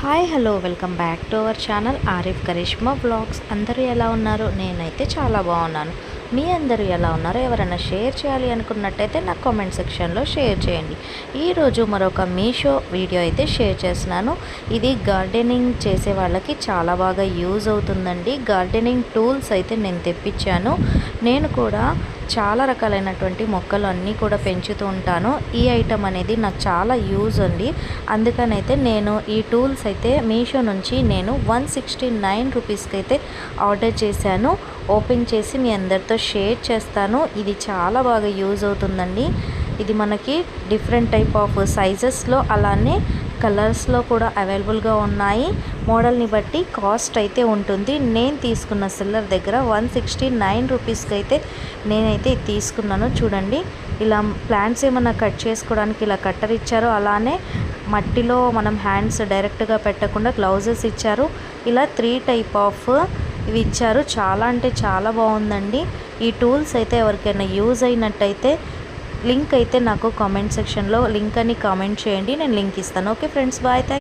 Hi hello welcome back to our channel Arif Karishma vlogs. అందరూ ఎలా ఉన్నారు? నేనైతే చాలా బాగున్నాను. మీ అందరూ ఎలా ఉన్నారో ఎవరైనా షేర్ చేయాలి అనుకున్నట్టయితే నాకు కామెంట్ సెక్షన్లో షేర్ చేయండి. ఈరోజు మరొక మీషో వీడియో అయితే షేర్ చేస్తున్నాను. ఇది గార్డెనింగ్ చేసే వాళ్ళకి చాలా బాగా యూజ్ అవుతుందండి. గార్డెనింగ్ టూల్స్ అయితే నేను తెప్పించాను. నేను కూడా చాలా రకాలైనటువంటి మొక్కలు అన్నీ కూడా పెంచుతూ ఉంటాను. ఈ ఐటమ్ అనేది నాకు చాలా యూజ్ అండి. అందుకనైతే నేను ఈ టూల్స్ అయితే మీషో నుంచి నేను 169 రూపీస్కి అయితే ఆర్డర్ చేశాను. ఓపెన్ చేసి మీ అందరితో షేర్ చేస్తాను. ఇది చాలా బాగా యూజ్ అవుతుందండి. ఇది మనకి డిఫరెంట్ టైప్ ఆఫ్ సైజెస్లో అలానే కలర్స్లో కూడా అవైలబుల్గా ఉన్నాయి. మోడల్ని బట్టి కాస్ట్ అయితే ఉంటుంది. నేను తీసుకున్న సెల్లర్ దగ్గర 169 రూపీస్కి అయితే నేనైతే తీసుకున్నాను. చూడండి, ఇలా ప్లాంట్స్ ఏమన్నా కట్ చేసుకోవడానికి ఇలా కట్టర్ ఇచ్చారు. అలానే మట్టిలో మనం హ్యాండ్స్ డైరెక్ట్గా పెట్టకుండా గ్లౌజెస్ ఇచ్చారు. ఇలా 3 టైప్ ఆఫ్ ఇవి ఇచ్చారు. చాలా అంటే చాలా బాగుందండి. ఈ టూల్స్ అయితే ఎవరికైనా యూజ్ అయినట్టయితే లింక్ అయితే నాకు కామెంట్ సెక్షన్లో లింక్ అని కామెంట్ చేయండి. నేను లింక్ ఇస్తాను. Okay friends, bye.